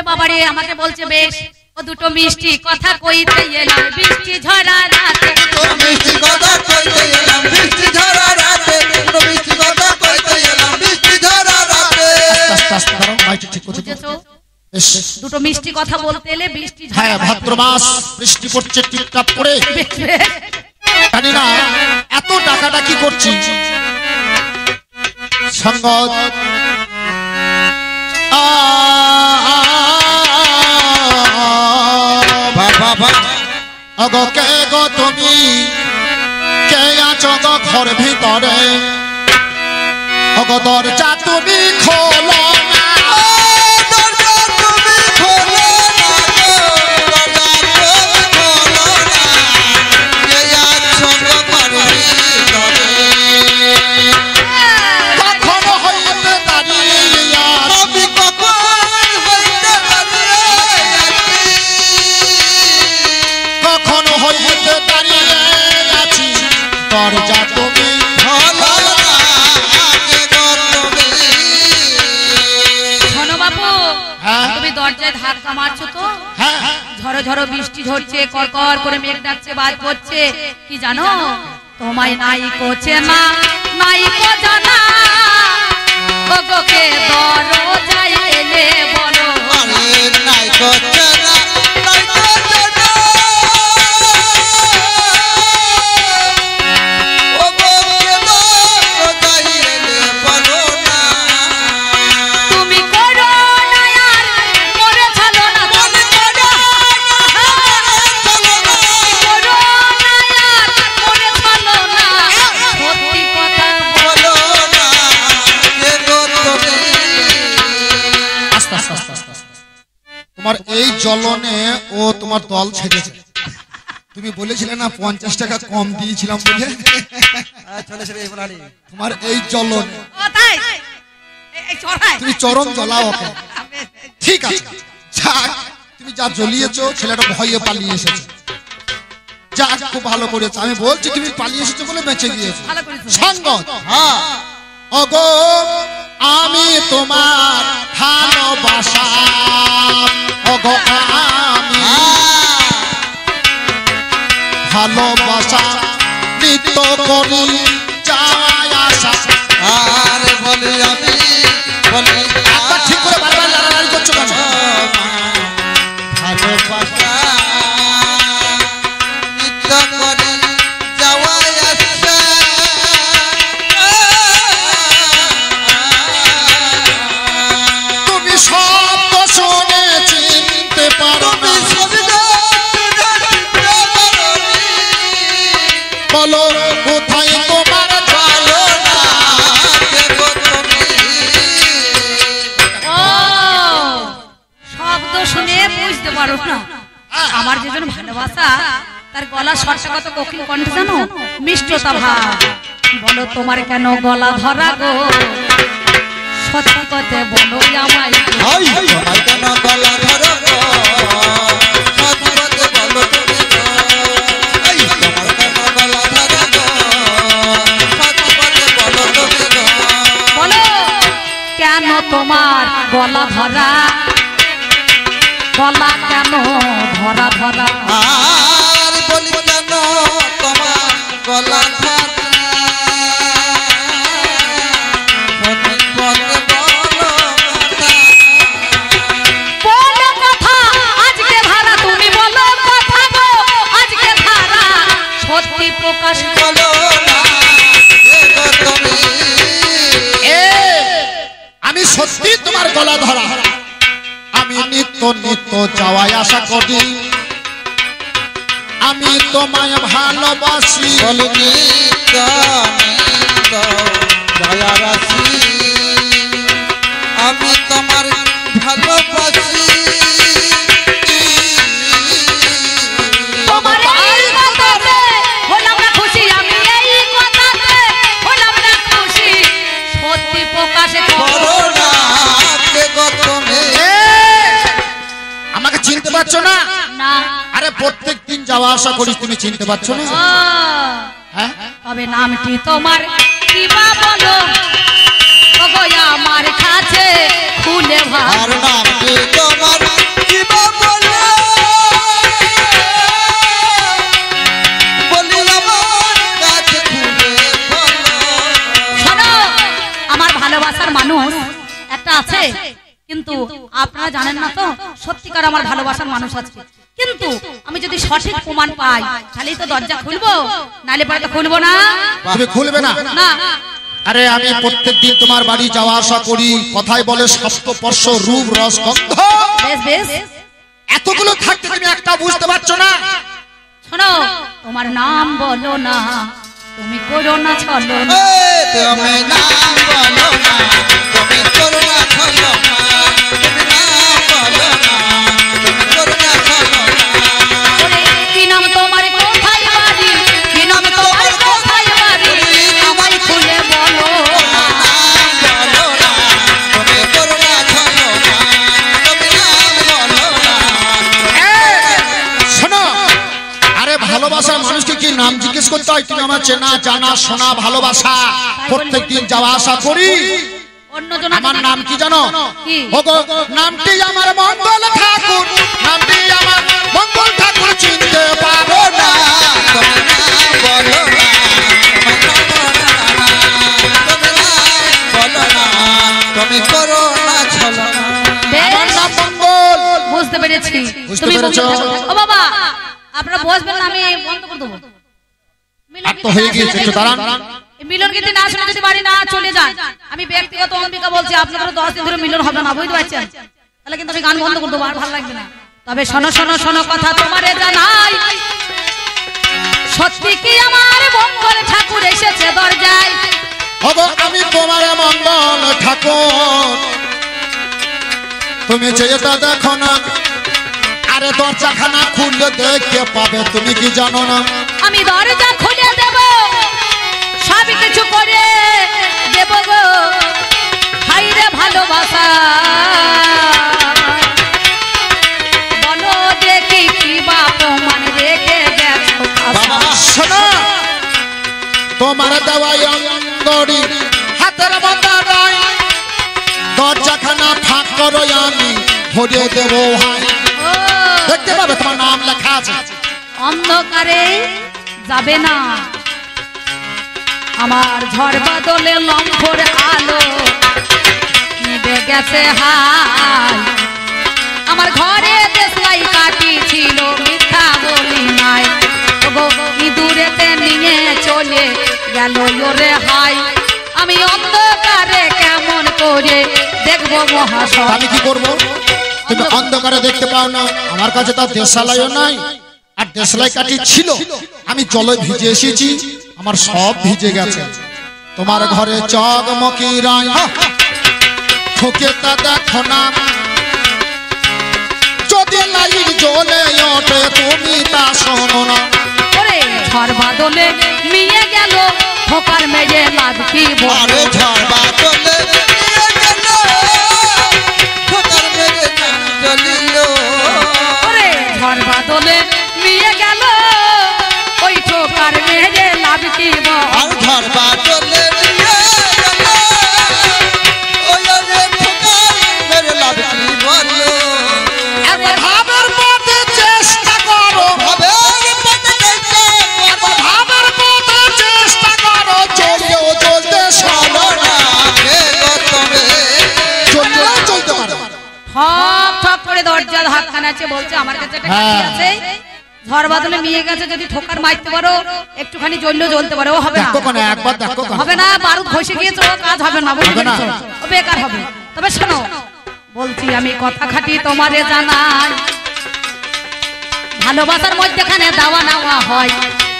বাবারে আমাকে বলছে বেশ ও দুটো মিষ্টি কথা কইতে এলাম বৃষ্টি ঝরা রাতে মিষ্টি কথা কইতে এলাম বৃষ্টি ঝরা রাতে মিষ্টি কথা কইতে এলাম বৃষ্টি ঝরা রাতে মাইকটা ঠিক করতে বুঝেছো দুটো মিষ্টি কথা বলতে এলে বৃষ্টি ঝরা হ্যাঁ ভাদ্র মাস বৃষ্টি পড়ছে টিপটাপ করে জানি না এত ডাকাডাকি করছি সঙ্গত অগো কে গো তুমি কে আছো গো ঘর ভিতরে অগো দরজা তুমি খোলো না দরজা তুমি শোনো বাবু তুমি দরজায় ধাক্কা মারছো তো ঝড়ো ঝড়ো বৃষ্টি ঝরছে করকর করে মেঘ ডাকছে বাজ পড়ছে কি জানো তোমায় নাই কোচে না নাই কো জানা ওগো কে দরজায় এলে বলো আরে নাই কোচে না নাই কো জানা তোমার এই জ্বলনে ও তোমার দল ছেড়েছে তুমি বলেছিলে না 50 টাকা কম দিয়েছিলাম বলে তোমার এই জ্বলনে তুমি চরম জ্বলাও ওকে ঠিক আছে যাক তুমি যা জ্বলিয়েছো ছেলেটা ভয়ে পালিয়ে এসেছে যাক খুব ভালো করেছো আমি বলছি তুমি পালিয়ে এসেছো বলে বেঁচে গিয়েছো সঙ্গত হ্যাঁ ওগো আমি তোমার ভালোবাসা ওগো আমি ভালোবাসা নিত্য করি যায় আশা আর বলি আমি বলি ঠিক করে বারবার লড়াই করছো কেন ভালোবাসা নিত্য করি যাওয়াই আসা তুমি সব তো শুনে চিনতে পারো না বলো কোথায় তোমার ভালো না শব্দ শুনে বুঝতে পারো না আমার যেজন ভালোবাসা তার গলা স্বরটা কত কোকিল কণ্ঠ জানো মিষ্টতা ভাব বলো তোমার কেন গলা ধরা গো সত্যি কথা বলো আমায় তোমার কেন গলা ধরো গো সত্যি কথা বলো তুমি গো তোমার কেন গলা ধরো গো সত্যি কথা বলো তুমি গো বলো কেন তোমার গলা ধরা গলা কেন ধরা ধরা আর বলি কেন তোমার গলা ধরা প্রকাশ বলো না তুমি আমি সত্যি তোমার গলা ধরা আমি নিত্য নিত্য যাওয়াই আশা করি আমি তোমায় ভালোবাসি বলো নিত্য নিত্য দয়া রাশি আমি তোমার ভালোবাসি আমাকে চিনতে পারছো না আরে প্রত্যেক দিন যাওয়া আসা করিস তুমি চিনতে পারছো না হ্যাঁ তবে নামটি তোমার কি বা বলো আমার কাছে খুলে ভালো নামটি তোমার আপনারা জানেন না তো সত্যিকার আমার ভালোবাসার মানুষ আছে, কিন্তু আমি যদি সঠিক প্রমাণ পাই তাহলেই তো দরজা খুলবো, নালে পরে তো খুলবো না। তুমি খুলবে না? না। আরে আমি প্রত্যেকদিন তোমার বাড়ি যাওয়া আসা করি, কথাই বলে সপ্তস্পর্শ রূপ রস গন্ধ। বেশ বেশ, এতগুলো থাকতে তুমি একটা বুঝতে পারছো না? শোনো, তোমার নাম বলো না, তুমি করো না ছলো না। তুমি নাম বলো না, তুমি করো না ছলো না, তুমি নাম বলো না, তুমি করো না ছলো না। ওরে কি নাম তোমার, কোথায় বাড়ি, কি নাম তোমার, কোথায় বাড়ি, আমায় খুলে বলো না। নাম বলো না, তুমি করো না ছলো না, তুমি নাম বলো না। শোনো, আরে ভালোবাসার মানুষকে কি নাম জিজ্ঞেস করতে হয়? তুমি আমার চেনা জানা শোনা ভালোবাসা, প্রত্যেকদিন যাওয়া আসা করি। অন্যজন আমার নাম কি জানো? কি? ওগো নামটি আমার মঙ্গল ঠাকুর, নামটি আমার মঙ্গল ঠাকুর, চিনতে পারো না? তুমি নাম বলো না, তুমি নাম বলো না, তুমি করো না ছলো না। আমার নাম মঙ্গল। বুঝতে পেরেছি। বুঝতে তুমি পেরেছো? ও বাবা, আপনারা বসবেন না, আমি বন্ধ করে দেবো। আর তো হয়ে গিয়েছে, একটু দাঁড়ান। মিলন গীতি না শুনে যদি বাড়ি না চলে যান, আমি ব্যক্তিগত অম্বিকা বলছি, আপনাদেরও 10 দিন ধরে মিলন হবে না, বুঝতে পারছেন? তাহলে কিন্তু আমি গান বন্ধ করে দেবো, আর ভালো লাগবে না। তবে শোনো শোনো শোনো, কথা তোমারে জানাই, সত্যি কি আমার মঙ্গল ঠাকুর এসেছে দরজায়। ওগো আমি তোমার মঙ্গল ঠাকুর, তুমি যেটা দেখো না, আরে দরজাখানা খুললে দেখতে পাবে, তুমি কি জানো না? আমি দরজা খুলে দেব, সব কিছু করে দেব গো, হাইরে ভালোবাসা বলো দেখি কি বাপ মান রেখে গেছো খাসা। শোনো, তোমার দেওয়াই অঙ্গড়ি হাতের বাঁধা নাই, দরজাখানা ফাঁক করো, আমি ভরিয়ে দেবো ভাই, ও, দেখতে পাবে তোমার নাম লেখা আছে। অন্ধকারে যাবে না, আমার ঝড় বাদলে লম্ফর আলো নিভে গেছে হাই, আমার ঘরে দেশলাই কাটি ছিল, মিথ্যা বলি নাই, ওগো ইঁদুরেতে নিয়ে চলে গেল ওরে হাই, আমি অন্ধকারে কেমন করে দেখবো মহাশয়। আমি কি করবো? তুমি অন্ধকারে দেখতে পাও না, আমার কাছে তার দেশালাইও নাই, আর দেশলাই কাঠি ছিল, আমি জলে ভিজে এসেছি, আমার সব ভিজে গেছে। তোমার ঘরে চকমকি রায় ঠুকে তা দেখো না, যদি লাইট জ্বলে ওঠে তুমি তা শোনো না। ওরে ঝড় বাদলে নিয়ে গেল, ঠোকার মেয়ে লাভ কি আরে বলে। ঝড় বাদলে নিয়ে গেল, ঠোকার মেরে নাম জ্বলিল। ওরে ঝড় বাদলে নিয়ে গেল, ওই ঠোকার মেয়ে লাভ কি আর বলে। ঝড় বাদলে নিয়ে গেল, ওই রে ঠোকার মেরে লাভ কি বলো। একবার ভাবের পথে চেষ্টা করো, ভাবের পথে গেছে, একবার ভাবের পথে চেষ্টা করো, চলেও চলতে চলো শোনো না কে গো তুমি। চললেও চলতে পারো। ঠক ঠক করে দরজা ধাক্কা নাচে, বলছে আমার কাছে একটা কাঠি আছে, ঝড় বাদলে নিয়ে গেছে, যদি ঠোকার মারতে পারো, একটুখানি জ্বললেও জ্বলতে পারে, ও হবে না, দেখো কোন একবার দেখো কোন হবে না, বারুদ খসে গিয়েছে, ও কাজ হবে না, বুঝতে হবে না। পেরেছো? ও বেকার হবে। তবে শোনো, বলছি আমি কথা খাটি তোমারে জানাই, ভালোবাসার মধ্যখানে দেওয়া নেওয়া হয়,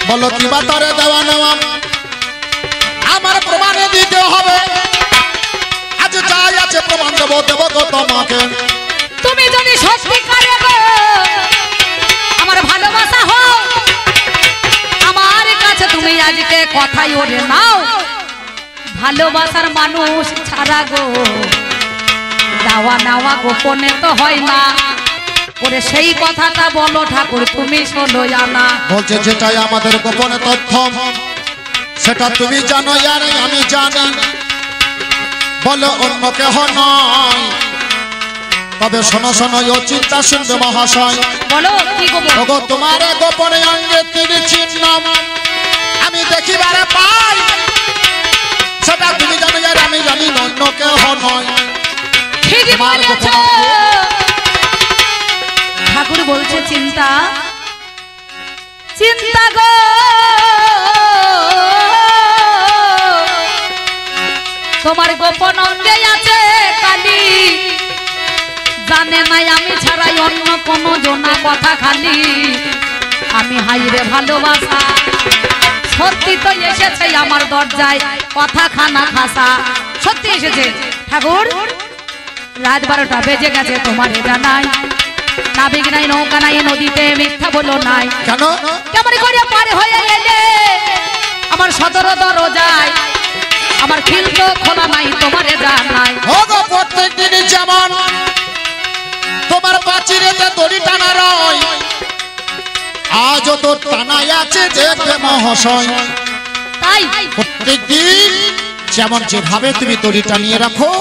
বলো কি বাতারে দেওয়া নেওয়া আমার প্রমাণে দিতে হবে, আজ যাই আছে প্রমাণ দেবো দেবো গো তোমাকে। তুমি যদি সত্যিকারে গো আমার ভালোবাসা হও, আমার কাছে তুমি আজকে কথাই ওরে নাও, ভালোবাসার মানুষ ছাড়া গো দেওয়া নেওয়া গোপনে তো হয় না, ওরে সেই কথাটা বলো ঠাকুর তুমি শোনো জানা। বলছে যেটাই আমাদের গোপনে তথ্য, সেটা তুমি জানো আর আমি জানি, বলো অন্য কেহ নয়। তবে শোনো শোনো ও চিন্তা শুনবে মহাশয়, বলো কি গোপন। ওগো তোমার গোপনে অঙ্গে তীর চিহ্ন আমি দেখিবারে পাই, সেটা তুমি জানো আর আমি জানি, অন্য কেহ নয়। ঠিক তোমার বলেছ, গোপন গোপন অঙ্গে আছে কালি, জানে নাই আমি ছাড়াই অন্য কোনো জনা কথা খালি। আমি হাইরে ভালোবাসা সত্যি তো এসেছে আমার দরজায় কথা খানা খাসা, সত্যি এসেছে ঠাকুর। রাত 12টা বেজে গেছে তোমার জানাই, নাবিক নাই নৌকা নাই নদীতে মিথ্যা বলো নাই। কেন কেমন করে পার হয়ে এলে আমার সদর দরজায়, আমার খিল তো খোলা নাই তোমার জানাই। হোগো প্রত্যেক দিন যেমন তোমার পাচিরেতে দড়ি টানা রয়, আজও তো টানাই আছে দেখবে মহাশয়। তাই প্রত্যেক দিন যেমন যেভাবে তুমি দড়ি টানিয়ে রাখো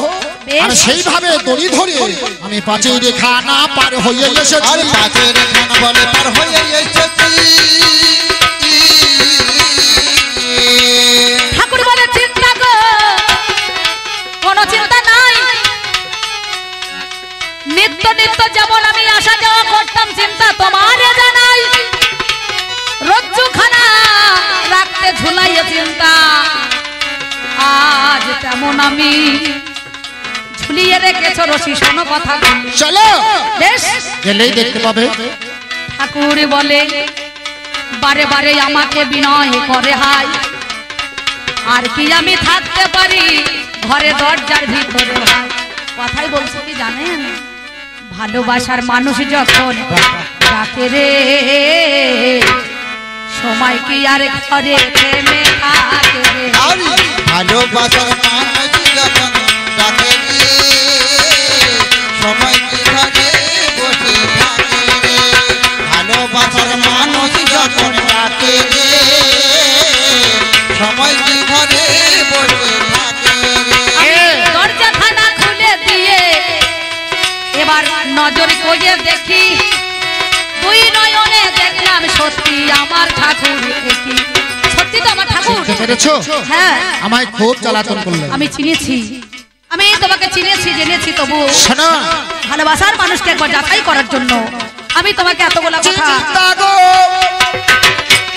আর সেইভাবে দড়ি ধরে আমি পাঁচের রেখা না পার হয়ে এসেছি। পাঁচের রেখা না বলে পার হয়ে এসেছি। ঠাকুর বলে চিন্তা গো কোনো চিন্তা নাই, নিত্য নিত্য যেমন আমি আসা যাওয়া করতাম চিন্তা তোমার জানাই। রজ্জুখানা রাখতে ঝুলাইয়ে চিন্তা, আজ তেমন আমি ঝুলিয়ে রেখেছ রশি শোনো কথা। চলো বেশ গেলেই দেখতে পাবে। ঠাকুর বলে বারে বারে আমাকে বিনয় করে হাই, আর কি আমি থাকতে পারি ঘরে দরজার ভিতরে ভাই। কথাই বলছো কি জানেন, ভালোবাসার মানুষ যখন ডাকে রে, সময় কি আর ঘরে থেমে থাকে রে। ভালোবাসার মানুষ যখন ডাকে রে, সময় কি ঘরে বসে থাকে রে। ভালোবাসার মানুষ যখন ডাকে রে, সময় কি ঘরে বসে থাকে রে। দরজা খানা খুলে দিয়ে এবার নজর করে দেখি, দুই নয়নে দেখলাম সত্যি আমার ঠাকুর। দেখি সত্যি তো আমার ঠাকুর। বুঝতে পেরেছো? হ্যাঁ আমায় খুব জ্বালাতন করলে। আমি চিনেছি, আমি তোমাকে চিনেছি জেনেছি, তবু শোনো ভালোবাসার মানুষকে একবার যাচাই করার জন্য আমি তোমাকে এতগুলো কথা। চিন্তা গো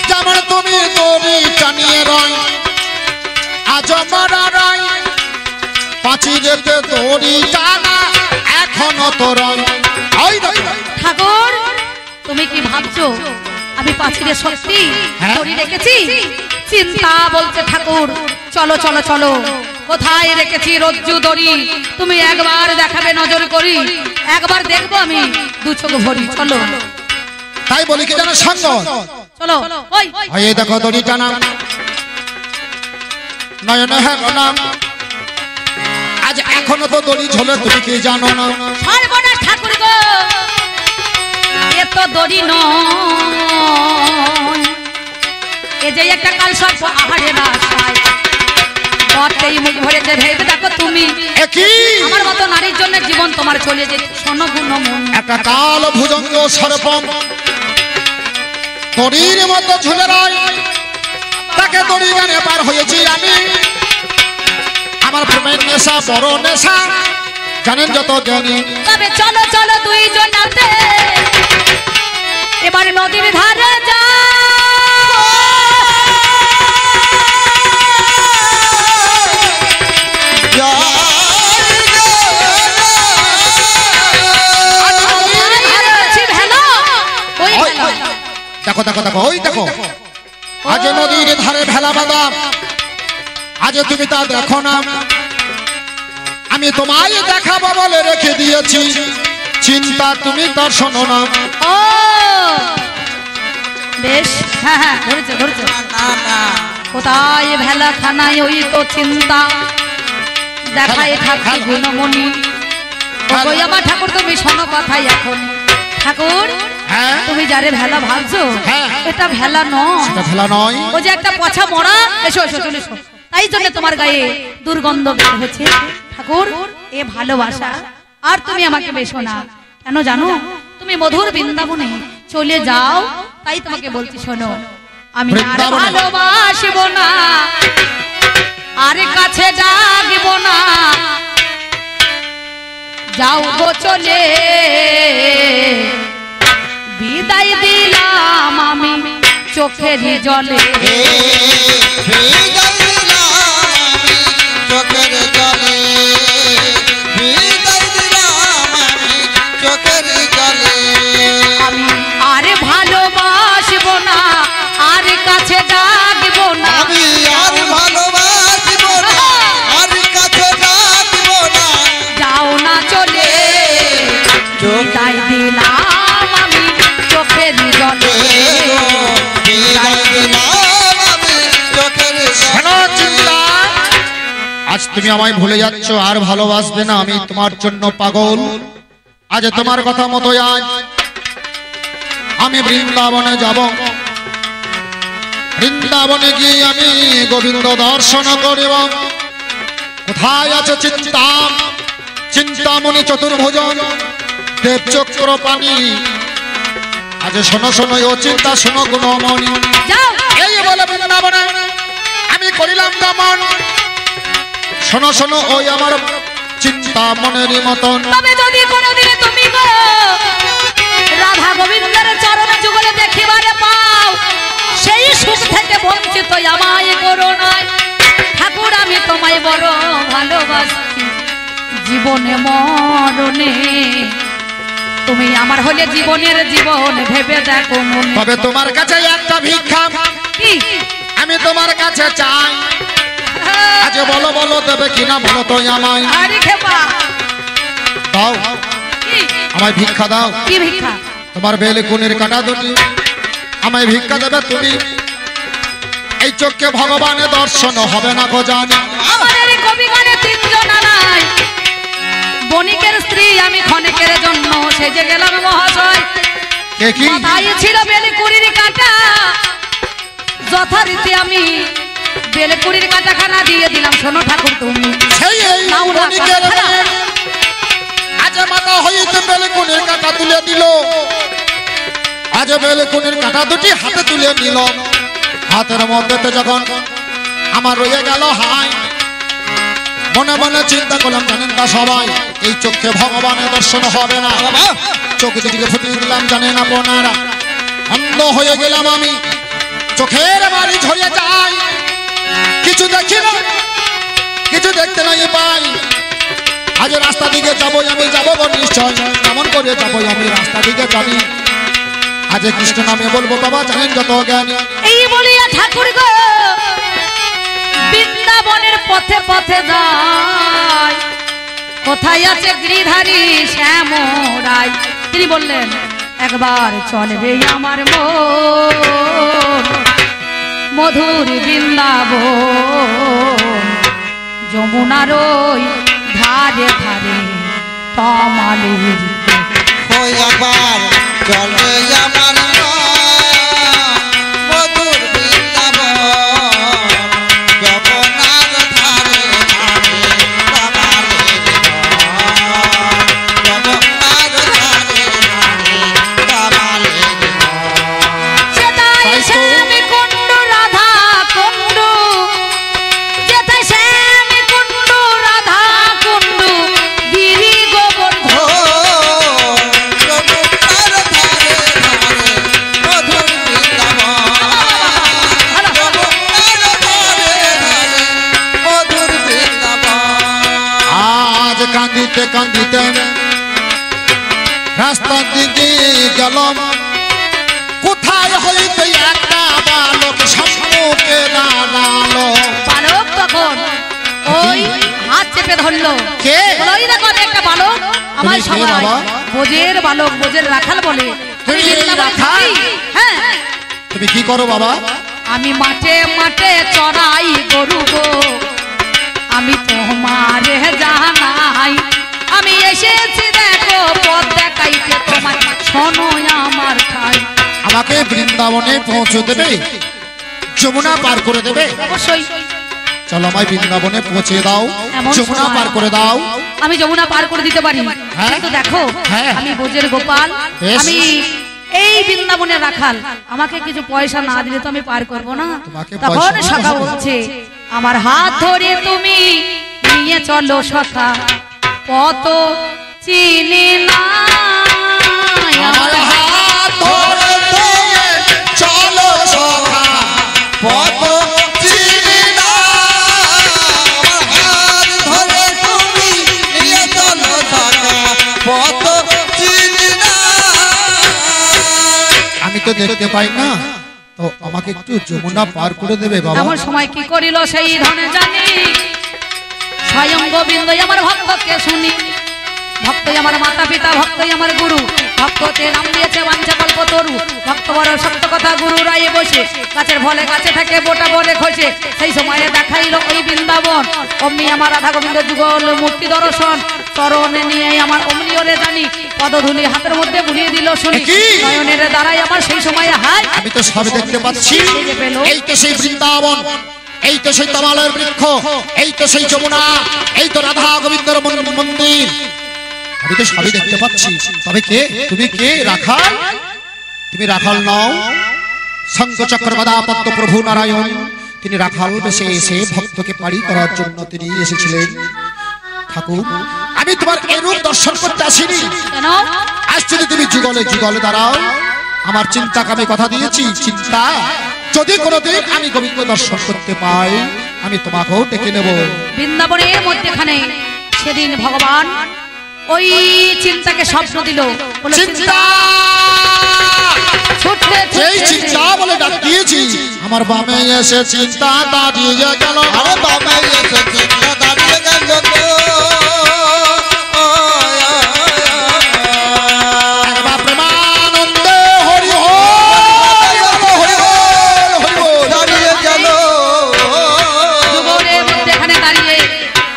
যেমন তুমি দড়ি টানিয়ে রয়, আজ মারা রয় পাঁচিরেতে দড়ি টানা এখনো তো রয়। ওই দেখো ঠাকুর তুমি কি ভাবছো আমি পাঁচিরে সত্যি হ্যাঁ। দড়ি রেখেছি? চিন্তা বলছে ঠাকুর চলো চলো চলো, কোথায় রেখেছি রজ্জু দড়ি তুমি একবার দেখাবে নজর করি, একবার দেখবো আমি দু চোখ ভরি। চলো তাই বলি কি জানো সঙ্গ, চলো। ওই ওই এই দেখো দড়ি টানা নয়নে হ্যাঁ নাম, আজ এখনো তো দড়ি ঝোলে তুমি কি জানো না? সর্বনাশ ঠাকুর গো, এ তো দড়ি নয়, এ যে একটা কাল সর্প আহারে রাস্তায় বটেই মুখ ভরেছে ভেবে দেখো তুমি। একই আমার মতো নারীর জন্য জীবন তোমার চলে যে শোনো গুণ মন। একটা কাল ভুজঙ্গ সর্পম দড়ির মতো ঝুলে রয়, তাকে দড়ি গানে পার হয়েছি আমি। আমার প্রেমের নেশা বড় নেশা জানেন যত জ্ঞানী। তবে চলো চলো দুইজন নাতে এবার নদীর ধারে যা, দেখো দেখো দেখো ওই দেখো আজ নদীর ধারে ভেলা বাঁধা, আজ তুমি তা দেখো না, আমি তোমায় দেখাবো বলে রেখে দিয়েছি, চিন্তা তুমি তার শোনো না। ও বেশ হ্যাঁ হ্যাঁ ধরেছে ধরেছে। কোথায় ভেলা খানায় ওই তো চিন্তা দেখায় ঠাকুর গুণমণি। ওই আমার ঠাকুর তুমি শোনো কথাই এখন। ঠাকুর হ্যাঁ তুমি যারে ভেলা ভাবছো হ্যাঁ। এটা ভেলা নয়, এটা ভেলা নয়। ও যে একটা পছা মরা। এসো এসো চলে এসো, তাই জন্য তোমার গায়ে দুর্গন্ধ বের হচ্ছে। ঠাকুর এ ভালোবাসা, আর তুমি আমাকে বেশো না কেন জানো? তুমি মধুর বৃন্দাবনে চলে যাও, তাই তোমাকে বলছি শোনো। আমি আর ভালোবাসবো না, আর কাছে ডাকব না, যাও গো চলে, বিদায় দিলাম আমি চোখের জলে। চোখের জলে দিলাম আমি চোখের জলে বিদায় দিলাম আমি চোখের শোনো চিন্তা, আজ তুমি আমায় ভুলে যাচ্ছ আর ভালোবাসবে না, আমি তোমার জন্য পাগল। আজ তোমার কথা মতো আজ আমি বৃন্দাবনে যাব। বৃন্দাবনে গিয়ে আমি গোবিন্দ দর্শন করিব। কোথায় আছে চিন্তা, চিন্তামণি চতুর্ভুজন দেবচক্র পানি। আজ শোনো শোনো ও চিন্তা, শোনো গুণমণি, এই বলে বৃন্দাবনে আমি করিলাম গমন। শোনো শোনো ওই আমার চিন্তা মনের মতন। তবে যদি কোনোদিন তুমি গো রাধা গোবিন্দের চরণ যুগলে দেখিবারে পাও, সেই সুখ থেকে বঞ্চিত আমায় করো না ঠাকুর। আমি তোমায় বড় ভালোবাসি জীবনে মরণে, তুমি আমার হলে জীবনের জীবন ভেবে দেখো মনে। তবে তোমার কাছে একটা ভিক্ষা কি আমি তোমার কাছে চাই। আজ বলো বলো দেবে কিনা বলো তো আমায়। আরে খেপা দাও কি আমায় ভিক্ষা দাও। কি ভিক্ষা? তোমার বেলকুনির কাটা দুটি আমায় ভিক্ষা দেবে তুমি। এই চোখে ভগবানের দর্শন হবে না গো জানি। আমাদের কবিগানে তিনজন নাই, বণিকের স্ত্রী আমি ক্ষণিকের জন্য সেজে গেলাম মহাশয়। কে কি মাথায় ছিল বেলকুড়ির কাটা, যথারীতি আমি বেলকুড়ির কাটাখানা দিয়ে দিলাম। শোনো ঠাকুর তুমি সেই এই নাও না বণিকের কাটাখানা। মেয়ে আজ মাথা হইতে বেলকুনির কাটা তুলে দিল। আজ বেলকুনির কাটা দুটি হাতে তুলে নিল। হাতের মধ্যে যখন আমার রয়ে গেল হাই, মনে মনে চিন্তা করলাম জানেন তা সবাই এই চোখে ভগবানের দর্শন হবে না। চোখ দুটিকে ফুটিয়ে দিলাম জানেন আপনারা, অন্ধ হয়ে গেলাম আমি। চোখের বাড়ি ঝরে যাই, কিছু দেখি না, কিছু দেখতে নাই পাই। আজ রাস্তা দিকে যাবো আমি, যাবো নিশ্চয়, কেমন করে যাবো আমি রাস্তা দিকে জানি। আজ কৃষ্ণ নামে বলবো বাবা জানেন যত জ্ঞানী। এই বলিয়া ঠাকুর গো বৃন্দাবনের পথে পথে যায়। কোথায় আছে গিরিধারী শ্যামরাই, তিনি বললেন একবার চলবে আমার মন মধুর বৃন্দাবন, যমুনার ওই ধারে ধারে তমালের। ওই একবার চলে আমার মধুর বৃন্দাবন, যমুনার ধারে ধারে তমালের ঘর, যমুনার ধারে ধারে তমালের ঘর। সেটাই শ্যামী কুণ্ড রাধা কুণ্ড, যেটাই শ্যামী কুণ্ড রাধা কুণ্ড, গিরি গোবর্ধন। যমুনার ধারে ধারে মধুর বৃন্দাবন, যমুনার ধারে ধারে মধুর বৃন্দাবন। আজ কান্দিতে কান্দিতে রাস্তার দিকে গেলাম। কোথায় হইতে একটা বালক সম্মুখে দাঁড়ালো। বালক তখন ওই হাত চেপে ধরলো। কে? বলো, ওই দেখো একটা বালক, আমার তুমি কে সবাই বাবা? বোঝের বালক, বোঝের রাখাল বলে। তুমি আমি বৃন্দাবনে রাখাল? থাকি। হ্যাঁ, তুমি কি করো বাবা? আমি মাঠে মাঠে চড়াই গরু গো, আমি তোমারে জানাই। আমি এসেছি দেখো পথ দেখাইতে তোমার, শোনো আমার ঠাই। আমাকে বৃন্দাবনে পৌঁছে দেবে, যমুনা পার করে দেবে। অবশ্যই চলো আমায় বৃন্দাবনে পৌঁছে দাও, এমন যমুনা সময় পার করে দাও। আমি যমুনা পার করে দিতে পারি, হ্যাঁ। কিন্তু দেখো হ্যাঁ। আমি বোঝের গোপাল, বেশ। আমি এই বৃন্দাবনের রাখাল, আমাকে কিছু পয়সা না দিলে তো আমি পার করব না। তোমাকে তখন পয়সা না সখা দিলে? বলছে আমার হাত ধরে তুমি নিয়ে চলো সখা, কত চিনি না আমার হাত ধরে তুমি চলো সখা, পথ চিনি না, আমার হাত ধরে তুমি নিয়ে চলো সখা, পথ চিনি না। আমি তো দেখতে পাই না, তো আমাকে একটু যমুনা পার করে দেবে বাবা। এমন সময় কি করিল সেই ধনে জানি, স্বয়ং গোবিন্দ আমার ভক্তকে শুনি। ভক্তই আমার মাতা পিতা, ভক্তই আমার গুরু, ভক্ততে নাম দিয়েছে বাঞ্ছা কল্প তরু। ভক্ত বড় সত্য কথা গুরু রায়ে বসে, গাছের ফলে গাছে থাকে বোটা বলে খসে। সেই সময়ে দেখাইল ওই বৃন্দাবন, অমনি আমার রাধা গোবিন্দ যুগল মূর্তি দর্শন। চরণে নিয়ে আমার অমনি ওরে জানি, পদধূলি হাতের মধ্যে বুলিয়ে দিল শুনি। নয়নের দ্বারাই আমার সেই সময়ে হাই, আমি তো সব দেখতে পাচ্ছি। এই তো সেই বৃন্দাবন, এই তো সেই তমালের বৃক্ষ, এই তো সেই যমুনা, এই তো রাধা গোবিন্দর মন্দির। আমি তো সবই দেখতে পাচ্ছি। তবে কে তুমি? কে? রাখাল? তুমি রাখাল নও। শঙ্খ চক্র গদা পদ্ম প্রভু নারায়ণ, তিনি রাখাল বেশে এসে ভক্তকে পারি করার জন্য তিনি এসেছিলেন। ঠাকুর, আমি তোমার এরূপ দর্শন করতে আসিনি। আজ যদি তুমি যুগলে যুগলে দাঁড়াও, আমার চিন্তাকে আমি কথা দিয়েছি, চিন্তা যদি কোনোদিন আমি গোবিন্দ দর্শন করতে পাই, আমি তোমাকেও ডেকে নেব। বৃন্দাবনের মধ্যেখানে সেদিন ভগবান ওই চিন্তাকে স্বপ্ন দিল। চিন্তা, এই চিন্তা বলে ডাক দিয়েছি, আমার বামে এসে চিন্তা দাঁড়িয়ে গেল। আরে বামে এসে চিন্তা দাঁড়িয়ে গেল গো। প্রেমানন্দে হরি দাঁড়িয়ে গেল। যুগলের মধ্যেখানে দাঁড়িয়ে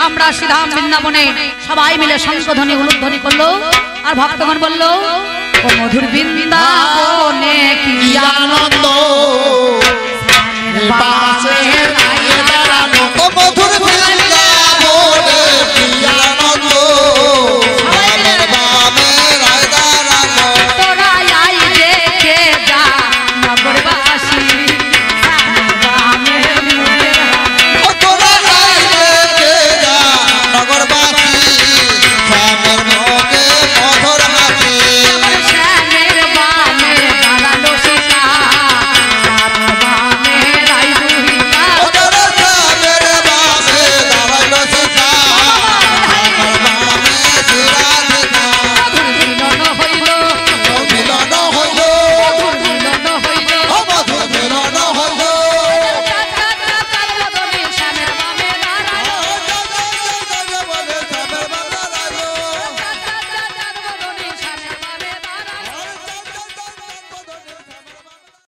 আমরা শ্রীধাম বৃন্দাবনে সবাই মিলে শঙ্খধ্বনি উলুধ্বনি করলো। আর ভক্তগণ বলল, ও মধুর বৃন্দাবনে কি আনন্দ, পাশে দাঁড়ানো ও